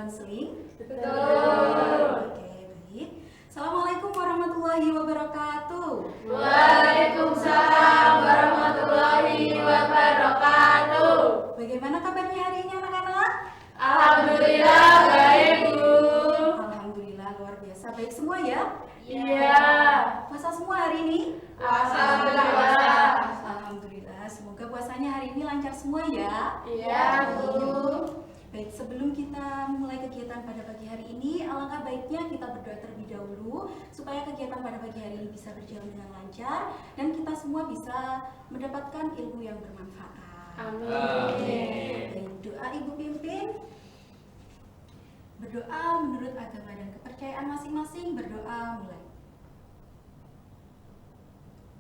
konseling? Betul. Oke, baik. Assalamualaikum warahmatullahi wabarakatuh. Waalaikumsalam warahmatullahi wabarakatuh. Bagaimana kabarnya hari ini anak-anak? Alhamdulillah baik, Bu. Alhamdulillah luar biasa. Baik semua ya? Iya. Puasa semua hari ini? Alhamdulillah. Alhamdulillah. Semoga puasanya hari ini lancar semua ya. Iya, Bu. Baik, sebelum kita mulai kegiatan pada pagi hari ini, alangkah baiknya kita berdoa terlebih dahulu supaya kegiatan pada pagi hari ini bisa berjalan dengan lancar dan kita semua bisa mendapatkan ilmu yang bermanfaat. Amin. Baik, doa Ibu pimpin. Berdoa menurut agama dan kepercayaan masing-masing. Berdoa mulai.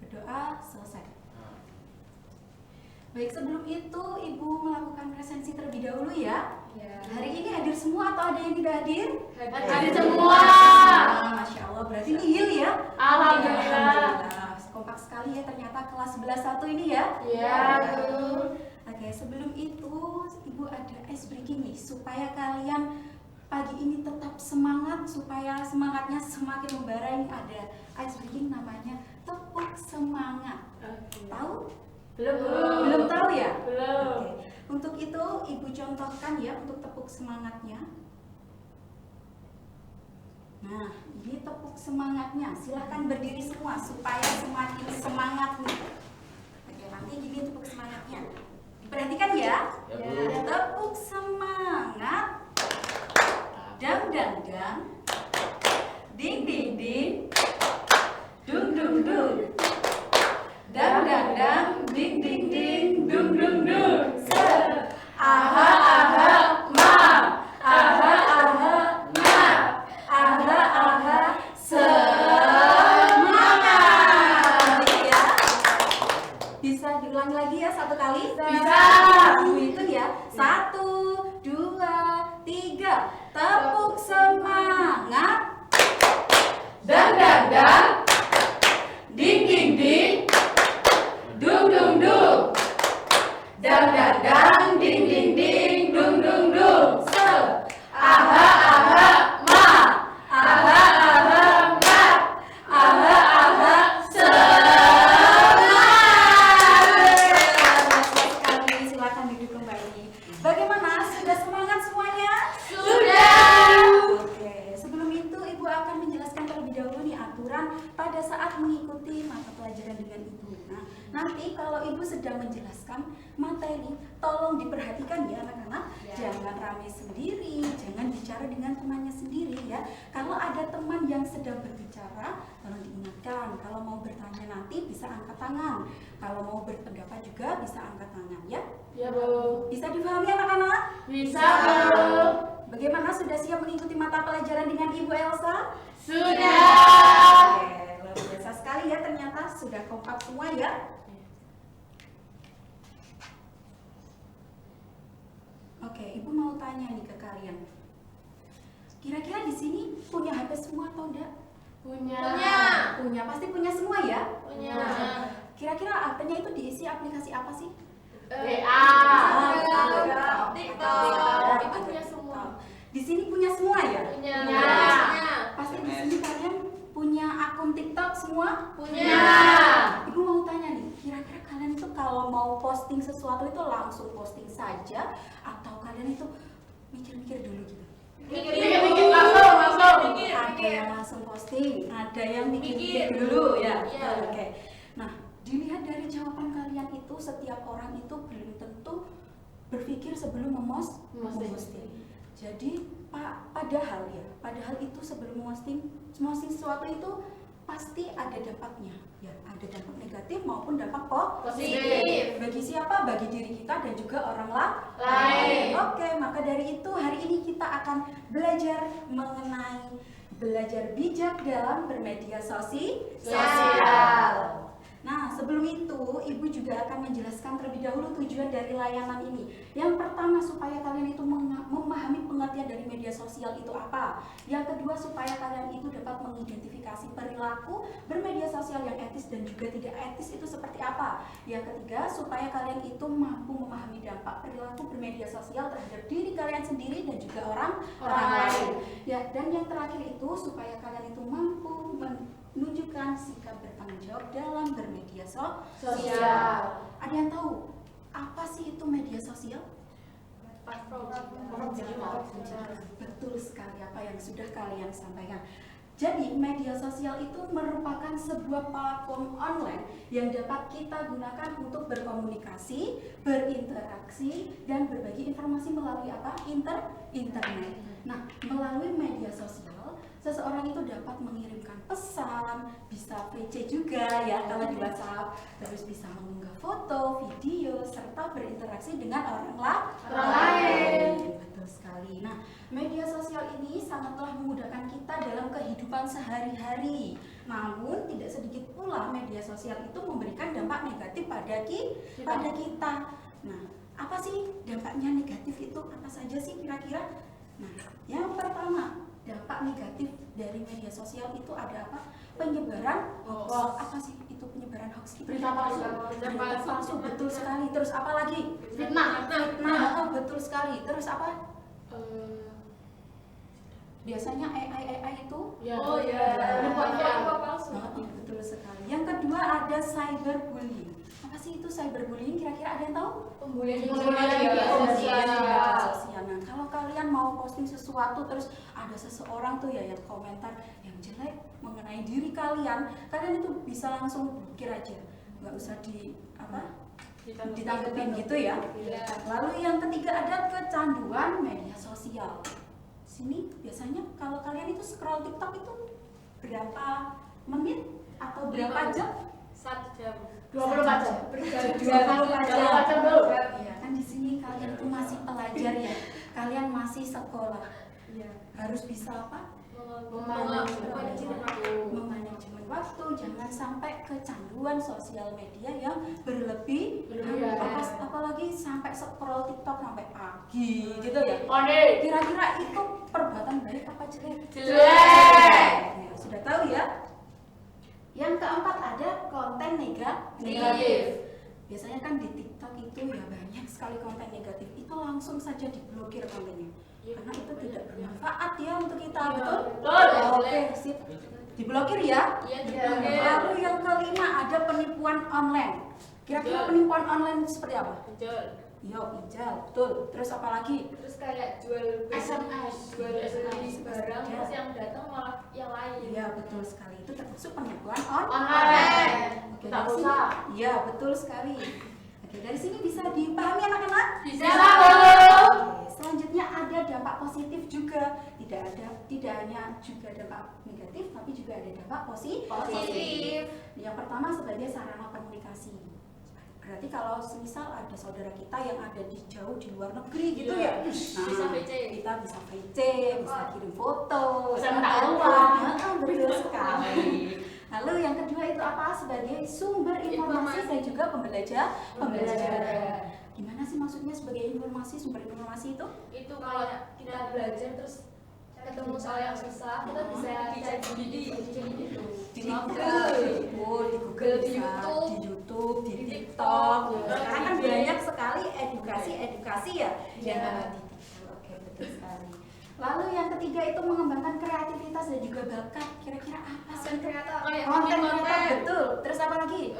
Berdoa selesai. Baik, sebelum itu Ibu melakukan presensi terlebih dahulu ya. Hari ini hadir semua atau ada yang tidak hadir? Hadir semua. Masya Allah, berarti nihil ya? Alhamdulillah. Kompak sekali ya ternyata kelas 11-1 ini ya. Iya, Bu. Oke, sebelum itu Ibu ada ice breaking nih supaya kalian pagi ini tetap semangat, supaya semangatnya semakin membara. Ini ada ice breaking namanya tepuk semangat. Tahu? Belum tahu ya? Belum. Oke. Untuk itu Ibu contohkan ya untuk tepuk semangatnya. Nah, ini tepuk semangatnya. Silahkan berdiri semua supaya semakin semangat nih. Oke, nanti gini tepuk semangatnya. Diperhatikan ya. Ya. Tepuk semangat. Dang dang dang. Ding ding ding. Dung dung dung. Dang dang dang. Ding ding ding. Dung dung dung. Aha aha ma. Aha aha ma. Aha aha semangat. Ya. Bisa diulangi lagi ya satu kali? Bisa. Ibu hitung ya. 1, 2, 3. Tepuk semangat. Dang dang dang. Ding ding ding. Dung dung dung. Dang dang dang. Ding ding ding. Dung dung dung. Aha aha ma. Aha aha ma. Aha aha Sekali silakan duduk kembali. Bagaimana? Sudah semangat semuanya? Sudah. Oke, sebelum itu Ibu akan menjelaskan terlebih dahulu nih aturan pada saat mengikuti mata pelajaran dengan Ibu. Nah, nanti kalau Ibu sedang menjelaskan materi, tolong diperhatikan ya anak-anak. Ya. Jangan rame sendiri, jangan bicara dengan temannya sendiri ya. Kalau ada teman yang sedang berbicara, tolong diingatkan. Kalau mau bertanya nanti bisa angkat tangan. Kalau mau berpendapat juga bisa angkat tangan ya. Ya, Bu. Bisa dipahami anak-anak? Bisa, Bu. Bagaimana, sudah siap mengikuti mata pelajaran dengan Ibu Elsa? Sudah. Oke, luar biasa sekali ya, ternyata sudah kompak semua ya. Oke, Ibu mau tanya nih ke kalian. Kira-kira di sini punya HP semua atau enggak? Punya. Punya, pasti punya semua ya? Punya. Kira-kira HP-nya itu diisi aplikasi apa sih? WA. TikTok. Itu punya semua. Di sini punya semua ya? Punya. Pasti di sini kalian punya akun TikTok semua? Punya. Ibu mau tanya nih, kira-kira kalian itu kalau mau posting sesuatu itu langsung posting saja atau kalian itu mikir-mikir dulu gitu? Mikir langsung. Ada yang langsung posting, ada yang mikir-mikir dulu ya. Iya. Oke. Nah, dilihat dari jawaban kalian itu, setiap orang itu belum tentu berpikir sebelum memposting. Jadi padahal itu sebelum memposting sesuatu itu pasti ada dampaknya, ya, ada dampak negatif maupun dampak Positif. Bagi siapa? Bagi diri kita dan juga orang Lain. Oke, maka dari itu hari ini kita akan belajar mengenai belajar bijak dalam bermedia sosial. Sosial. Nah, sebelum sebelum itu Ibu juga akan menjelaskan terlebih dahulu tujuan dari layanan ini. Yang pertama, supaya kalian itu memahami pengertian dari media sosial itu apa. Yang kedua, supaya kalian itu dapat mengidentifikasi perilaku bermedia sosial yang etis dan juga tidak etis itu seperti apa. Yang ketiga, supaya kalian itu mampu memahami dampak perilaku bermedia sosial terhadap diri kalian sendiri dan juga orang lain. Ya, dan yang terakhir itu supaya kalian itu mampu menunjukkan sikap bertanggung jawab dalam bermedia sosial. Ada yang tahu apa sih itu media sosial? Betul sekali apa yang sudah kalian sampaikan. Jadi media sosial itu merupakan sebuah platform online yang dapat kita gunakan untuk berkomunikasi, berinteraksi, dan berbagi informasi melalui apa? Internet. Nah, melalui media sosial, seseorang itu dapat mengirimkan pesan, bisa VC juga ya kalau di WhatsApp, terus bisa mengunggah foto, video, serta berinteraksi dengan orang lain. Betul sekali. Nah, media sosial ini sangatlah memudahkan kita dalam kehidupan sehari-hari. Namun, tidak sedikit pula media sosial itu memberikan dampak negatif pada kita. Nah, apa sih dampaknya negatif itu? Apa saja sih kira-kira? Nah, yang pertama, dampak negatif dari media sosial itu ada apa? Penyebaran hoax. Apa sih itu penyebaran hoax? Berita palsu. Berita palsu, betul sekali. Terus apa lagi? Fitnah. Betul sekali. Terus apa? Biasanya AI itu? Oh ya. Betul sekali. Yang kedua ada cyberbullying. Apa sih itu cyberbullying? Kira-kira ada yang tahu? Pembulian Sosial. Nah, kalau kalian mau posting sesuatu terus ada seseorang tuh ya yang komentar yang jelek mengenai diri kalian itu bisa langsung blokir aja, nggak usah ditanggepin gitu ya. Lalu yang ketiga ada kecanduan media sosial. Sini biasanya kalau kalian itu scroll TikTok itu berapa menit atau berapa jam? 1 jam. 24 jam. 24 jam. Iya, kan di sini kalian itu masih pelajar ya. Kalian masih sekolah. Iya, harus bisa apa? Memanajemen waktu, jangan sampai kecanduan sosial media yang berlebihan. Apalagi sampai scroll TikTok sampai pagi gitu ya. Kira-kira itu perbuatan baik apa jelek? Ya, sudah tahu ya. Yang keempat ada konten negatif. Biasanya kan di TikTok itu ya banyak sekali konten negatif. Itu langsung saja diblokir kontennya. Karena itu tidak bermanfaat ya untuk kita, betul? Oke, sip. Diblokir ya? Lalu yang kelima ada penipuan online. Kira-kira penipuan online seperti apa? Pinjal, betul. Terus apa lagi? Terus kayak jual SMS, barang, terus yang datang malah yang lain. Iya, betul sekali. Itu termasuk penipuan online. Oke, Kita dari sini. usah. Iya, betul sekali. Oke, dari sini bisa dipahami anak-anak? Bisa. Oke, selanjutnya ada dampak positif juga. Tidak hanya juga dampak negatif, tapi juga ada dampak positif. Yang pertama sebagai sarana komunikasi. Berarti kalau semisal ada saudara kita yang ada jauh di luar negeri gitu ya, Bisa VC. kita bisa VC, bisa kirim foto, Bisa minta uang. Betul sekali. Lalu yang kedua itu apa? Sebagai sumber informasi dan juga pembelajaran. Gimana sih maksudnya sebagai sumber informasi itu? Itu kalau kita belajar terus ketemu soal yang susah, kita bisa cari di Google, di YouTube, di TikTok. Sekarang kan banyak sekali edukasi ya yang ada di TikTok. Oke, betul sekali. Lalu yang ketiga itu mengembangkan kreativitas dan juga bakat. Kira-kira apa sih? Konten, betul. Terus apa lagi?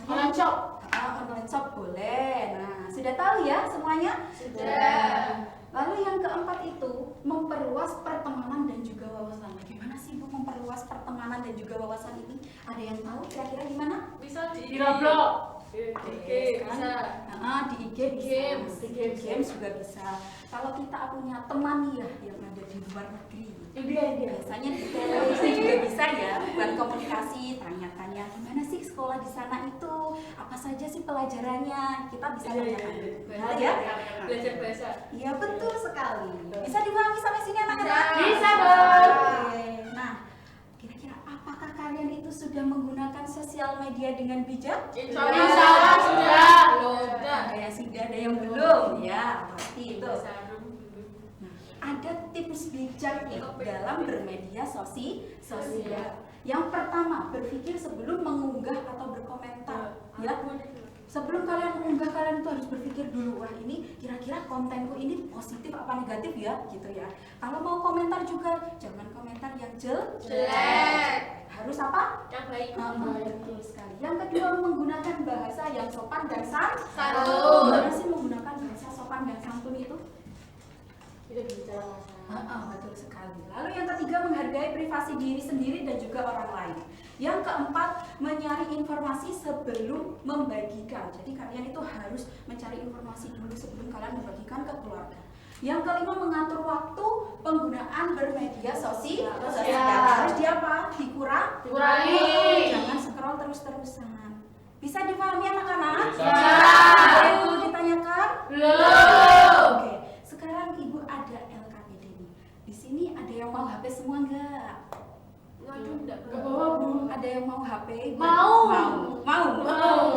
Online shop. Online shop boleh. Nah, sudah tahu ya semuanya? Sudah. Lalu yang keempat itu memperluas pertemanan dan juga wawasan. Bagaimana sih Bu memperluas pertemanan dan juga wawasan ini? Ada yang tahu kira-kira gimana? Bisa di Roblox. Di IG bisa. Di IG bisa. Di games juga bisa. Kalau kita punya teman ya yang ada di luar negeri, biasanya di televisi juga bisa ya buat komunikasi, tanya-tanya gimana sih sekolah di sana itu, apa saja sih pelajarannya, kita bisa tanya ya. Belajar bahasa. Iya betul sekali. Bisa dipahami sampai sini anak-anak? Bisa dong. Oke. Nah, kira-kira apakah kalian itu sudah menggunakan sosial media dengan bijak? Insya Allah sudah. Ada yang sudah, ada yang belum, ya pasti itu. Nah, ada tips bijak nih dalam bermedia sosial. Yang pertama, berpikir sebelum mengunggah atau berkomentar. Ya, sebelum kalian mengunggah, kalian itu harus berpikir dulu, wah ini kira-kira kontenku ini positif apa negatif ya, gitu ya. Kalau mau komentar juga, jangan komentar yang jelek. Harus apa? Yang baik. Betul sekali. Yang kedua, menggunakan bahasa yang sopan dan santun. Gimana sih menggunakan bahasa sopan dan santun itu? Tidak bicara masalah. Betul sekali. Lalu yang ketiga, menghargai privasi diri sendiri dan juga orang lain. Yang keempat, mencari informasi sebelum membagikan. Jadi kalian itu harus mencari informasi dulu sebelum kalian membagikan ke keluarga. Yang kelima, mengatur waktu penggunaan bermedia sosial. Harus dikurangi. Jangan scroll terus-terusan. Bisa dipahami anak-anak? Bisa. Ada yang perlu ditanyakan? Belum. Oke, sekarang ibu ada LKPD nih. Di sini ada yang mau HP semua enggak? Waduh, enggak Ke bawah, Bu. Ada yang mau HP? Mau. Mau.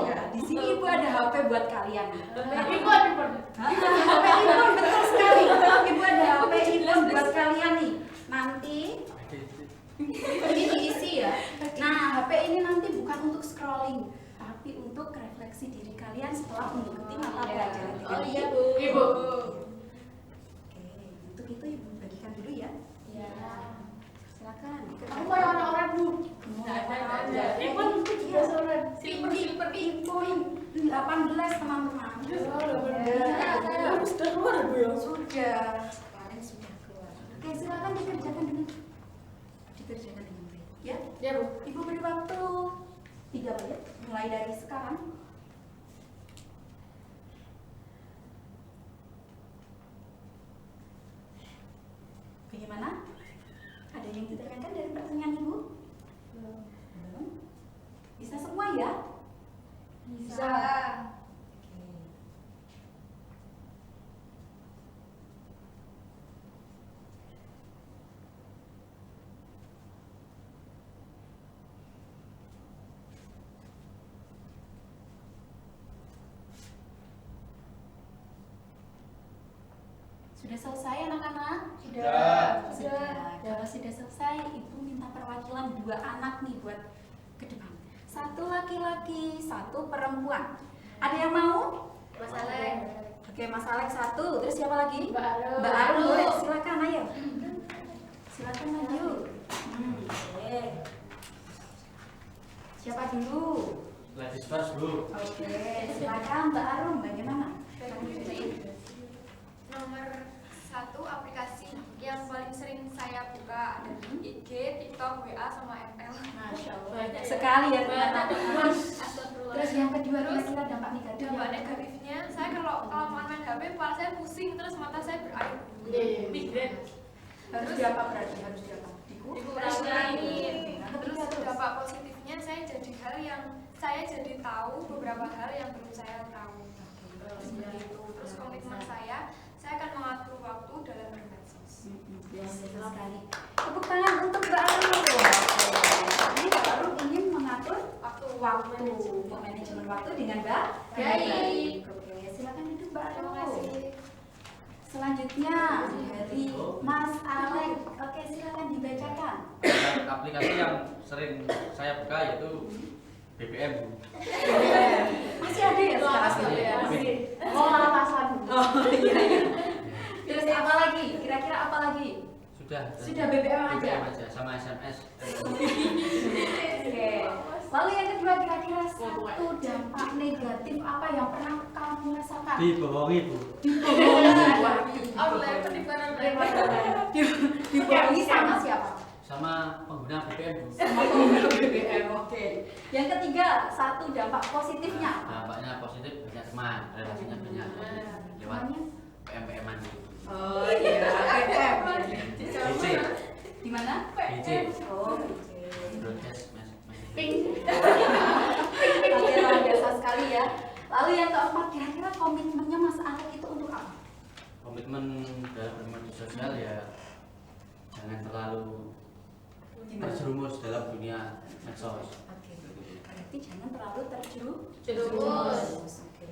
Ya, di sini ibu ada HP buat kalian. Ibu ada HP Ibu betul sekali. Ibu ada HP Ibu buat kalian nih. Nanti ini diisi ya. Nah, HP ini nanti bukan untuk scrolling, tapi untuk refleksi diri kalian setelah mengikuti mata pelajaran. Oh iya, Bu. Ibu. Oke, untuk itu ibu bagikan dulu ya. Ya. Silakan. Aku mau yang orang-orang, Bu. Ada. Ibu Iya. silver. Poin 18 teman-teman. Sudah keluar, Bu ya? Sudah. Kemarin sudah keluar. Oke, silakan dikerjakan dengan baik. Ya. Ya, Bu. Ibu beri waktu 3 menit mulai dari sekarang. Bagaimana? Ada yang ditanyakan dari pertanyaan Ibu? Belum. Bisa semua ya? Bisa. Oke. Sudah selesai anak-anak? Sudah. Kalau sudah selesai, Ibu minta perwakilan 2 anak nih buat ke depan. 1 laki-laki, 1 perempuan. Ada yang mau? Mas Alek. Oke, Mas Alex 1. Terus siapa lagi? Mbak Arum. Mbak Arum, boleh. Silakan, ayo. Silakan maju. Oke. Siapa dulu? Ladies first, Bu. Oke, silakan Mbak Arum. Bagaimana? Nomor 1 aplikasi yang paling sering saya buka ada IG, TikTok, WA, sama ML. Masya Allah. Banyak Sekali ya Banyak. teman-teman. Astagfirullah. Terus yang kedua kira-kira dampak negatif. Dampak negatifnya, saya kalau main HP, kepala saya pusing, terus mata saya berair. Migran. Harus diapa berarti? Harus diapa? Dikurangin. Terus dampak positifnya, saya jadi tahu beberapa hal yang belum saya tahu. Seperti itu. Terus komitmen saya akan mengatur waktu dalam bermedsos. Biasa sekali. Tepuk tangan untuk Mbak Arum. Jadi Mbak Arum ingin mengatur waktu, manajemen waktu dengan baik. Oke, silakan duduk Mbak Terima Arum. kasih. Selanjutnya dari Mas Alek. Oke, silakan dibacakan. Aplikasi yang sering saya buka yaitu BBM, Bu. Masih ada ya sekarang? Masih. Oh, pasan. Oh iya. Terus apa lagi? Kira-kira apa lagi? Sudah BBM aja? BBM aja sama SMS. Oke. Lalu yang kedua, kira-kira satu dampak negatif apa yang pernah kamu rasakan? Dibohongi, Bu. Online penipuan. Dibohongi sama siapa? Sama pengguna BBM, Bu. Sama pengguna BBM. Oke. Yang ketiga, satu dampak positifnya. Dampaknya positif, banyak teman, relasinya banyak lewat Temannya? PM-PM-an gitu. Oh iya, BBM. BC, Di mana? BC, Oh, BC. broadcast message. Oke, luar biasa sekali ya. Lalu yang keempat, kira-kira komitmennya Mas Alek itu untuk apa? Komitmen dalam bermedia sosial ya jangan terlalu terjerumus dalam dunia medsos. Oke. Berarti jangan terlalu Terjerumus. Oke.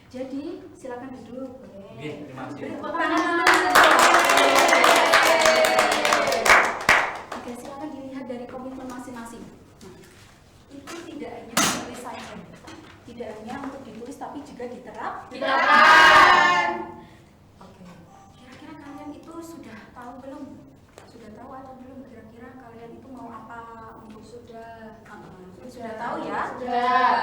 Jadi silakan duduk. Boleh. Oke, terima kasih. Beri tepuk tangan. Oke, silakan dilihat dari komitmen masing-masing. Nah, itu tidak hanya ditulis saja, tidak hanya untuk ditulis tapi juga Diterapkan. Oke. Kira-kira kalian itu sudah tahu belum? Sudah tahu atau belum? Kira-kira kalian itu mau apa untuk sudah tahu ya? Sudah.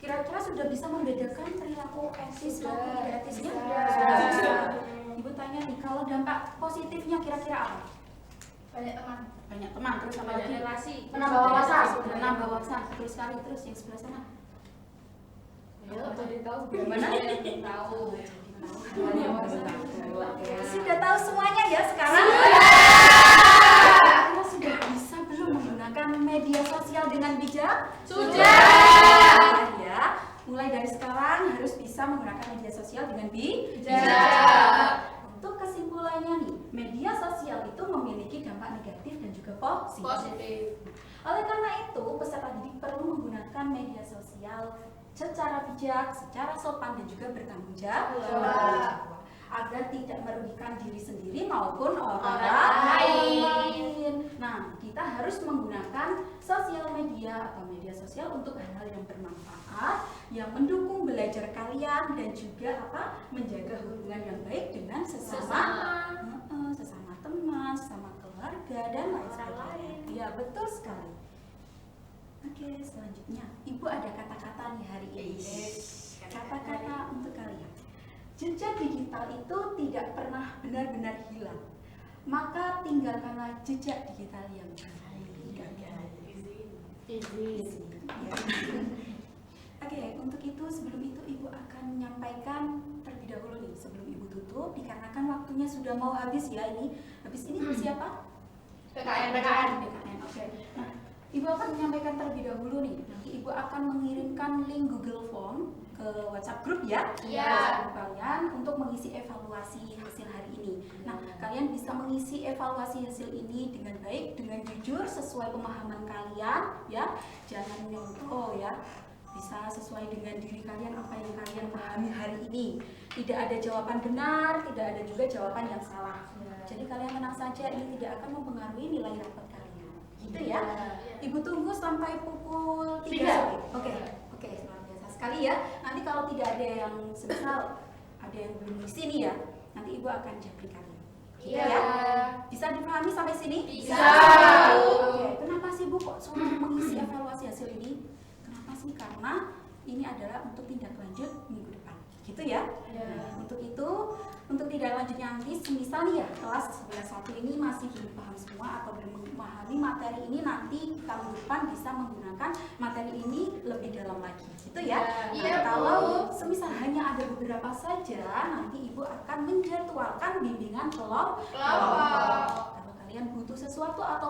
Kira-kira sudah bisa membedakan perilaku etis maupun tidak etisnya? Sudah. Ibu tanya nih, kalau dampak positifnya kira-kira apa? Banyak teman. Banyak teman, terus apa Banyak lagi? relasi. Menambah wawasan. Menambah wawasan, betul sekali. Terus yang sebelah sana? Ayo, jadi tahu. Gimana yang belum tahu? Sudah tahu semuanya ya sekarang? Kalian sudah bisa belum menggunakan media sosial dengan bijak? Sudah. Ya, mulai dari sekarang harus bisa menggunakan media sosial dengan bijak. Bijak. Untuk kesimpulannya nih, media sosial itu memiliki dampak negatif dan juga positif. Positif. Oleh karena itu, peserta didik perlu menggunakan media sosial secara bijak, secara sopan dan juga bertanggung jawab agar tidak merugikan diri sendiri maupun orang lain. Nah, kita harus menggunakan sosial media atau media sosial untuk hal-hal yang bermanfaat, yang mendukung belajar kalian dan juga menjaga hubungan yang baik dengan sesama teman, sesama keluarga dan lain sebagainya. Iya, betul sekali. Oke, selanjutnya Ibu ada kata-kata nih hari ini. Kata-kata untuk kalian. Jejak digital itu tidak pernah benar-benar hilang. Maka tinggalkanlah jejak digital yang baik. Easy. Ya. Oke, untuk itu sebelum itu Ibu akan menyampaikan terlebih dahulu nih sebelum Ibu tutup dikarenakan waktunya sudah mau habis ya ini. Habis ini siapa? PKN. Oke. Nah, Ibu akan menyampaikan terlebih dahulu nih. Nanti Ibu akan mengirimkan link Google Form ke WhatsApp grup ya. Iya. WhatsApp grup kalian untuk mengisi evaluasi hasil hari ini. Nah, kalian bisa mengisi evaluasi hasil ini dengan baik, dengan jujur sesuai pemahaman kalian ya. Jangan nyontoh ya. Bisa sesuai dengan diri kalian apa yang kalian pahami hari ini. Tidak ada jawaban benar, tidak ada juga jawaban yang salah. Jadi kalian tenang saja, ini tidak akan mempengaruhi nilai rapot kalian. Gitu ya. Ibu tunggu sampai pukul 3 sore. Oke, luar biasa sekali ya. Nanti kalau tidak ada yang semisal ada yang belum di sini ya, nanti Ibu akan japri kalian. Gitu Iya. ya. Bisa dipahami sampai sini? Bisa. Oke, kenapa sih Bu kok suruh mengisi evaluasi hasil ini? Kenapa sih? Karena ini adalah untuk tindak lanjut minggu depan. Gitu ya. Nah, untuk itu, untuk tidak lanjutnya nanti, semisal nih ya kelas 11.1 ini masih belum paham semua atau belum memahami materi ini, nanti tahun depan bisa menggunakan materi ini lebih dalam lagi. Gitu ya. Iya, Kalau semisal hanya ada beberapa saja, nanti Ibu akan menjadwalkan bimbingan kelompok. Kalau kalian butuh sesuatu atau